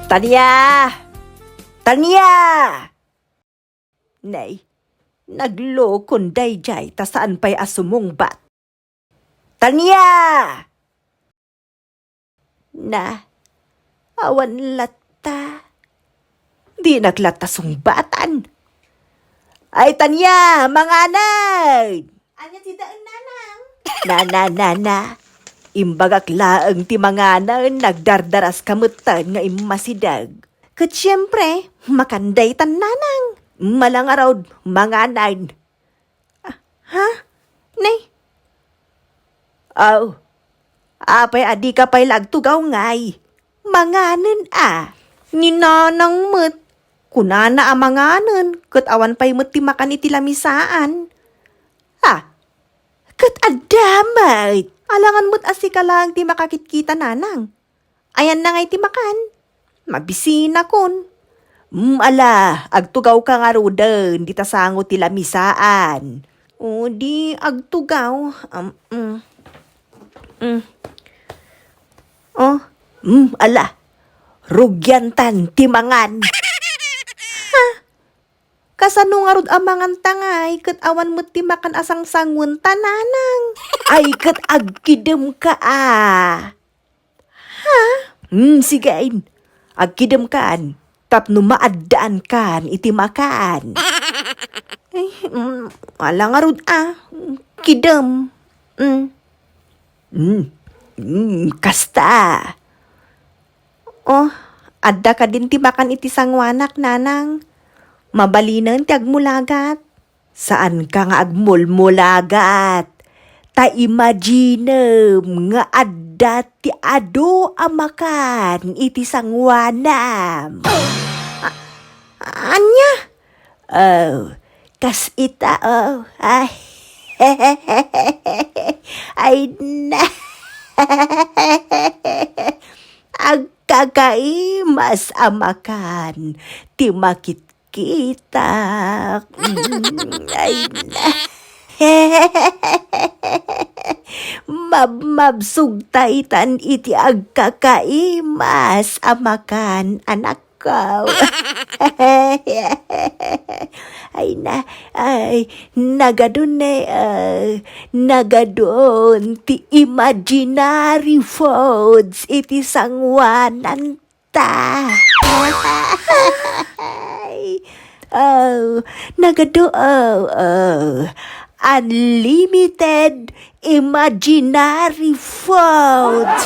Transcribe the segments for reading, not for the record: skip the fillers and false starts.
Tanya! Tanya! Nay, naglokon dayjay ta saan pa'y asumong bat. Tanya! Na, awan lata. Di naglatasong batan. Ay, Tanya! Manganay! Anya si Daan nanang. Na. Imbagak laeng ti manganan nagdardaras kamutan nga imasidag. Kat siyempre, makanday tan nanang. Malangaraw manganan. Ha? Nay? Aw, apay adi ka pa'y lagtugaw ngay. Manganan Ni nanang met. Kunana amanganan. Kat awan pa'y met ti makan iti lamisaan. Kat adamay. Alangan mo't asika lang ti makakitkita nanang. Ayan na ngay ti makan. Mabisina kon. Ala, agtugaw ka nga roden, di tasango ti lamisaan. O di agtugaw. Ala, rugyantan ti mangan. Kasano nga rod amangan tangay, kat awan mo ti makan asang sangun tananang. Ay, kat agkidem ka Ha? Sigain. Agkidem kaan. Tapno maaddaan kan iti makan. Ay, wala nga rod Kidem. Kasta. Oh, adda ka din ti makan iti sangwanak nanang. Mabalinan ti agmulagat. Saan ka nga agmulmulagat? Ta imaginem nga adda ti ado amakan iti sangwanam. Anya? Oh, kas ita Ay, ay na. Agkakaimas amakan ti makit kita. Ay na. Mabsugtaytan iti agkakaimas amakan anak ko. Ay na, nagadon ti imaginary foods iti sangwanan ta. Nagado unlimited imaginary foods.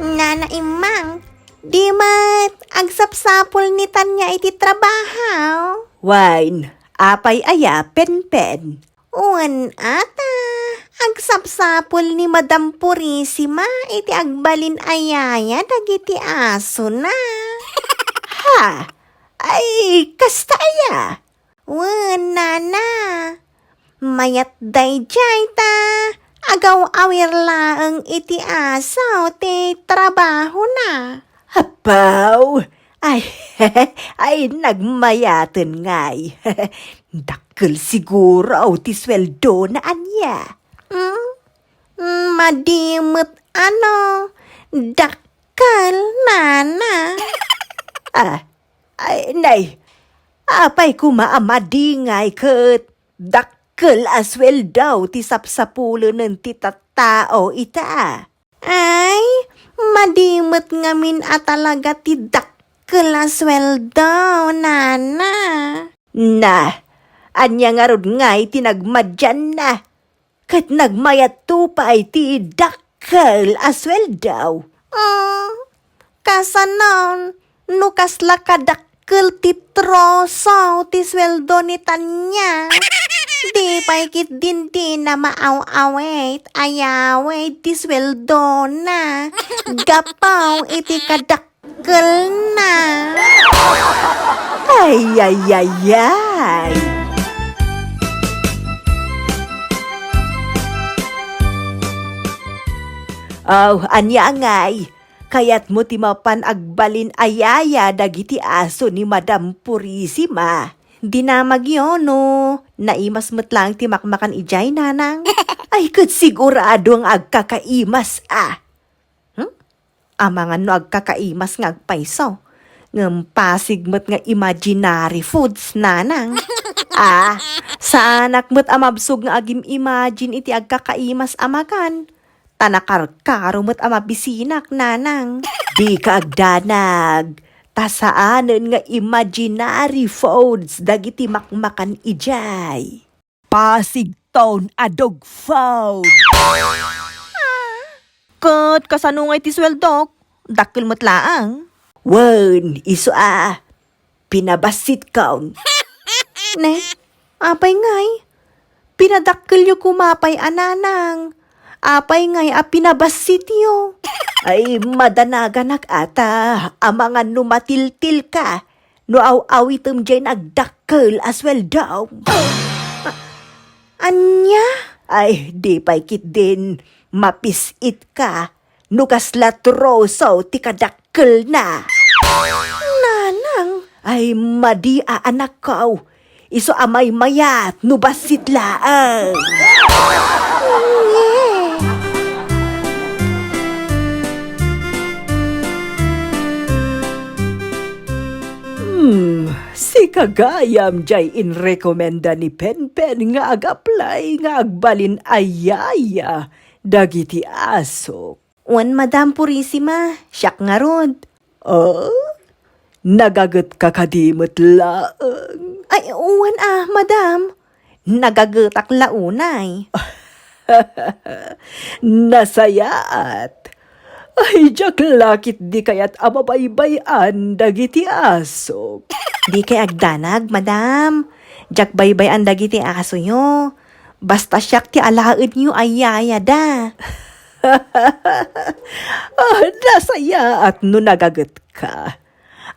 Nana imang, di mat agsapsapol ni Tanya iti trabaho. Wine, apay aya pen. Uwan ata, agsapsapol ni Madam Purisima iti agbalin ayaya dagiti aso na. Ha? Ay, kasta aya. Uwan nana, mayat dayjay ta. Agaw awir laeng iti asaw ti trabaho na. Apaw! Ay, nagmayaten ngay. Dakkel siguro ti sweldo na anya. Madimot dakkel nana. Ay, nay, apay kumaamadi ngay ket dakkel asweldaw ti sapsapulo ng ti tattao ita. Ay, madimot ngamin talaga ti dakkel asweldaw nana. Na, anya nga rod ngay tinagmadyan na. Kat nagmayat tupay ti dakkel asweldaw. Kasanon, nukas lakadakkel ti troso ti sweldo ni Tanya. Di paikit din na maaw-awet, ayawet ti sweldo na. Gapaw iti kadakkel na. Ay. Anya ngay. Kayat mo ti mapan agbalin ayaya dagiti aso ni Madam Purisima. dinamag yun, no. Naimas mo't lang ti makmakan ijay, nanang. Ay, kat sigurado ang agkakaimas, Amangan no agkakaimas nga agpaisaw. Pasig mo't nga imaginary foods, nanang. Saanak mo't amabsog nga agim imagine iti agkakaimas amakan. Tanakarkaro mo't amabisinak, nanang. Di ka agdanag. Tasaanan nga imaginary foods dagiti makmakan ijay. Pasig town adog food. Kat kasanungay ti sweldok, dakil mo't laang. Wan, iso pinabasit kaun. Ne, apay ngay. Pinadakkel yu kumapay ananang. Apay ngay pinabasit yu. Ay, madanagan ata, amangan numatiltil ka. No aw-awitem dyan agdakkel as well daw. Anya? Ay, di pa'y kit din, mapisit ka. Nukas latroso, ti kadakkel na. Nanang. Ay, madia anak ko. Iso amay mayat, nubasit laang. Si kagayam jay inrekomenda ni Penpen nga ag-apply nga agbalin ayaya dagiti asok. Wan Madam Purisima, siyak nga rod. Nagagat ka kadimot laang. Ay, uwan Madam. Nagagetak launay. Nasayaat. Ay, jak lakit di kayat amabaybayan dagiti asok. Di kay agdanag, Madam. Jak baybayan dagiti aso nyo. Basta siyak ti alaad nyo ayaya da. Nasayaat no nagagat ka.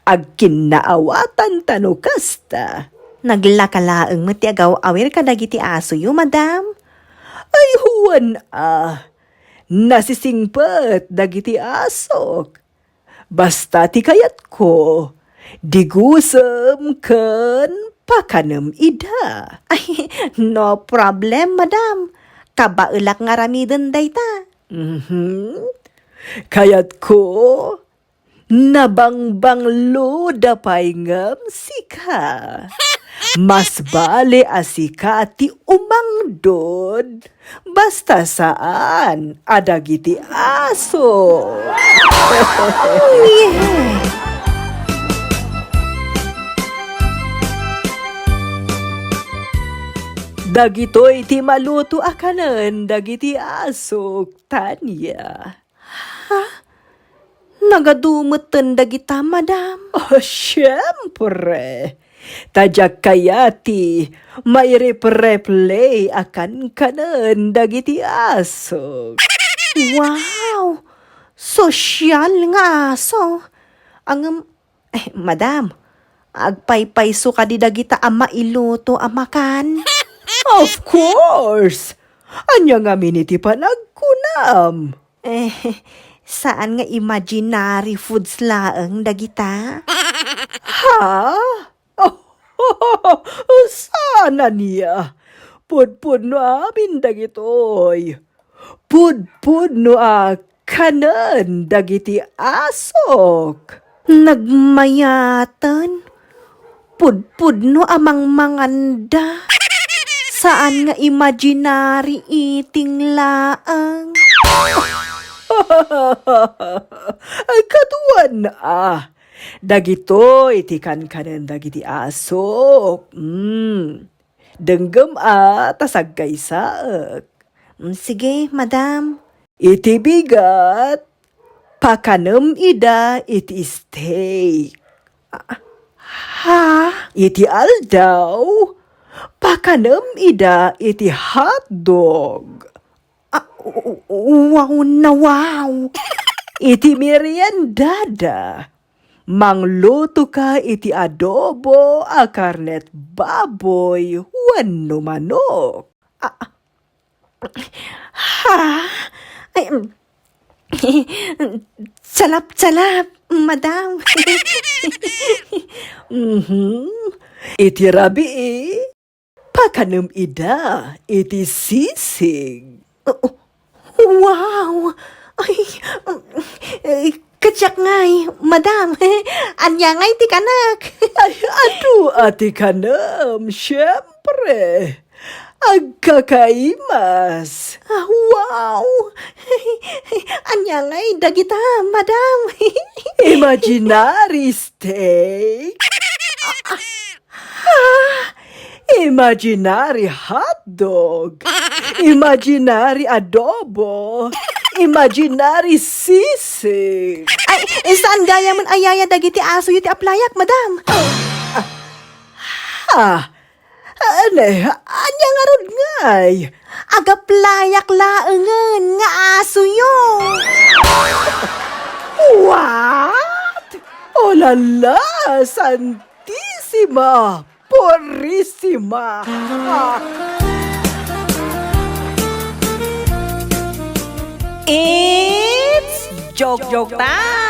Agkinaawatan tano kasta. Naglakalaeng mo ti agaw awir ka dagiti aso nyo, Madam. Ay, huwan nasisingpet dagiti asok. Basta ti kayat ko, digusem ken pakanam ida. Ay, no problem, Madam. Kabaulak nga ramiden dayta. Kayat ko, nabangbanglo dapay ngam sika. Mas bale asika ti umangdod. Basta saan adagiti aso. Dagitoy ti maluto akanan dagiti aso, Tanya. Nagadumutan dagita, Madam. Siyempre. Tadyak kayati, may replay akan kanan dagiti aso. Wow! Sosyal nga aso. Madam, agpaypayso ka di dagita mailuto amakan. Of course! Anya nga miniti panagkunam. Saan nga imaginary foods laeng dagita? Ha? Sana niya. Pudpud no amin dagitoy. Pudpud no kanan dagiti asok. Nagmayatan. Pudpud no amang manganda. Saan nga imaginary eating laang? Ay katuan dagito itikan kanan dagiti asok. Denggem tasag kaysaak. Sige, Madam. Iti bigat, pakanem ida iti steak. Ha? Iti aldaw, pakanem ida iti hotdog. Wow na wow. Iti meriendada, mangluto ka iti adobo a karnet baboy wenno manok. Ha? Ay, Salap, Madam. Iti rabi pakanam ida, iti sisig. Wow! Ay, katsak ngay, madam. Anya ngay ti kanak. Ay, adu ati kanam, syempre. Agkakaimas. Wow! Anya ngay, dagita, madam. Imaginary steak. Imaginary hotdog. Imaginary adobo. Imaginary sisig. Ay, saan gaya man ayaya dagiti aso iti aplayak, madam? Anya nga rod ngay. Agaplayak laengen nga aso yo. What? Oh la la, Santissima, Purissima. It's joke time!